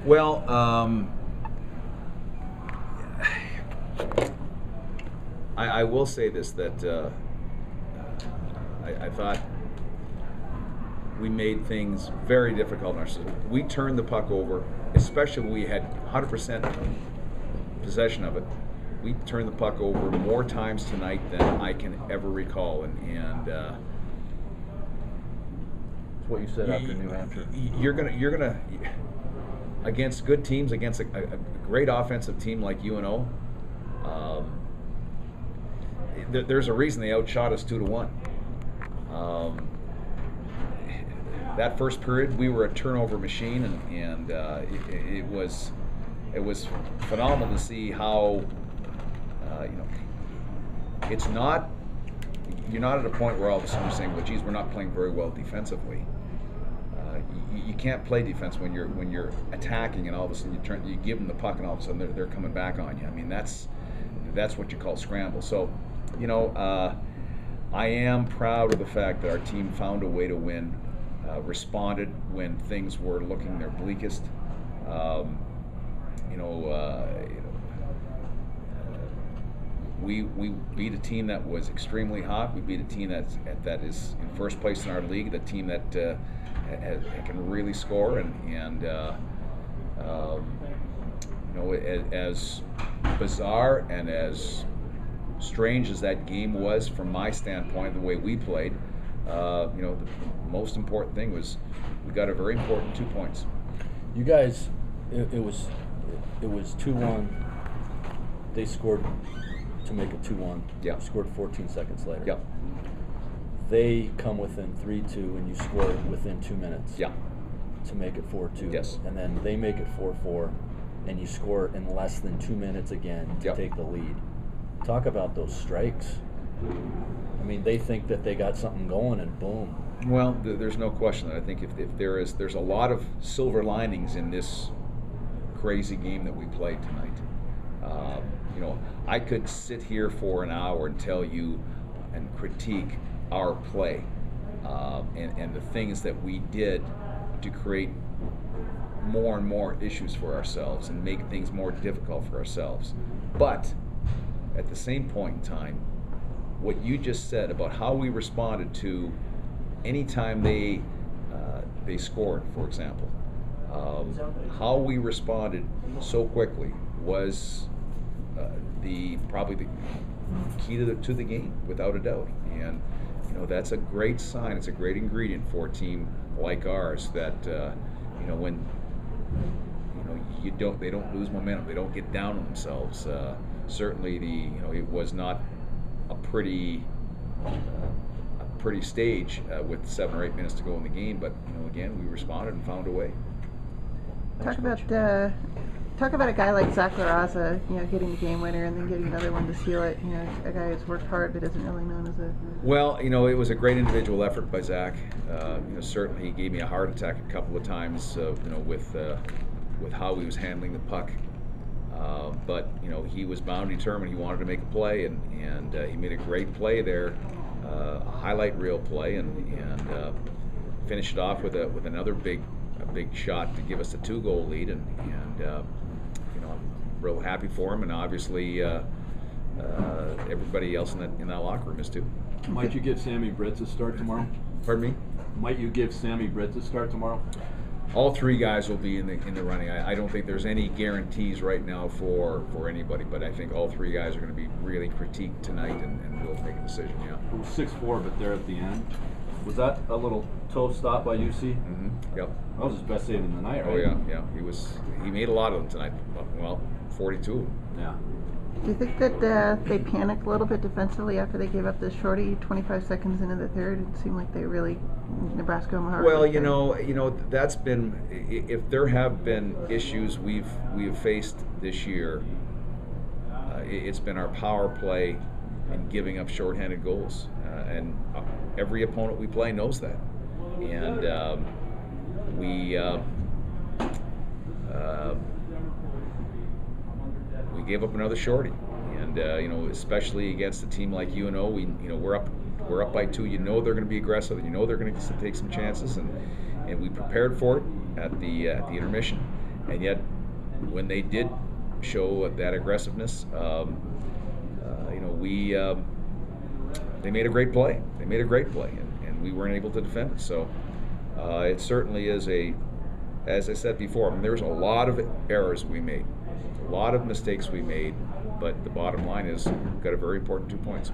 Well, I will say this, that I thought we made things very difficult on ourselves. We turned the puck over, especially when we had 100% possession of it. We turned the puck over more times tonight than I can ever recall, and what you said after New Hampshire. You're gonna against good teams, against a great offensive team like UNO. There's a reason they outshot us 2-1. That first period, we were a turnover machine, and it was phenomenal to see how it's not. You're not at a point where all of a sudden you're saying, "Well, geez, we're not playing very well defensively." You can't play defense when you're attacking, and all of a sudden you give them the puck, and all of a sudden they're coming back on you. I mean, that's what you call scramble. So, I am proud of the fact that our team found a way to win, responded when things were looking their bleakest. We beat a team that was extremely hot. We beat a team that is in first place in our league, the team that can really score, and as bizarre and as strange as that game was from my standpoint, the way we played, the most important thing was we got a very important 2 points. You guys, it was 2-1. They scored to make it 2-1. Yeah. Scored 14 seconds later. Yeah. They come within 3-2, and you score within 2 minutes. Yeah. To make it 4-2. Yes. And then they make it 4-4, and you score in less than 2 minutes again to take the lead. Talk about those strikes. I mean, they think that they got something going, and boom. Well, there's no question that I think if there's a lot of silver linings in this crazy game that we played tonight. I could sit here for an hour and tell you and critique our play and the things that we did to create more and more issues for ourselves and make things more difficult for ourselves. But at the same point in time, what you just said about how we responded to any time they scored, for example, how we responded so quickly was probably the key to the game, without a doubt. And that's a great sign. It's a great ingredient for a team like ours that when they don't lose momentum, they don't get down on themselves. Certainly, it was not a pretty stage with 7 or 8 minutes to go in the game, but again, we responded and found a way. Talk about a guy like Zach LaRaza, getting the game winner and then getting another one to seal it. A guy who's worked hard but isn't really known as a. Well, it was a great individual effort by Zach. Certainly he gave me a heart attack a couple of times, with how he was handling the puck. But he was bound and determined. He wanted to make a play, and he made a great play there, a highlight reel play, and finished it off with another big shot to give us a 2-goal lead, and I'm real happy for him, and obviously everybody else in that locker room is too. Might you give Sammy Britz a start tomorrow? Pardon me? Might you give Sammy Britz a start tomorrow? All 3 guys will be in the running. I don't think there's any guarantees right now for anybody, but I think all 3 guys are going to be really critiqued tonight, and we'll make a decision. Yeah. It was 6-4, but there at the end. Was that a little toe stop by UC? Mm-hmm. Yep. That was his best save of the night, right? Oh yeah. He made a lot of them tonight. Well, 42. Yeah. Do you think that they panicked a little bit defensively after they gave up the shorty 25 seconds into the third? It seemed like they really Nebraska-Omaha. Well, that's been, if there have been issues we have faced this year, it's been our power play and giving up shorthanded goals, and every opponent we play knows that, and we gave up another shorty, and especially against a team like UNO, we're up by 2. They're going to be aggressive, and they're going to take some chances, and we prepared for it at the intermission, And yet, when they did show that aggressiveness, they made a great play. They made a great play, and we weren't able to defend it. So it certainly is as I said before, there's a lot of errors we made, a lot of mistakes we made, but the bottom line is we've got a very important 2 points.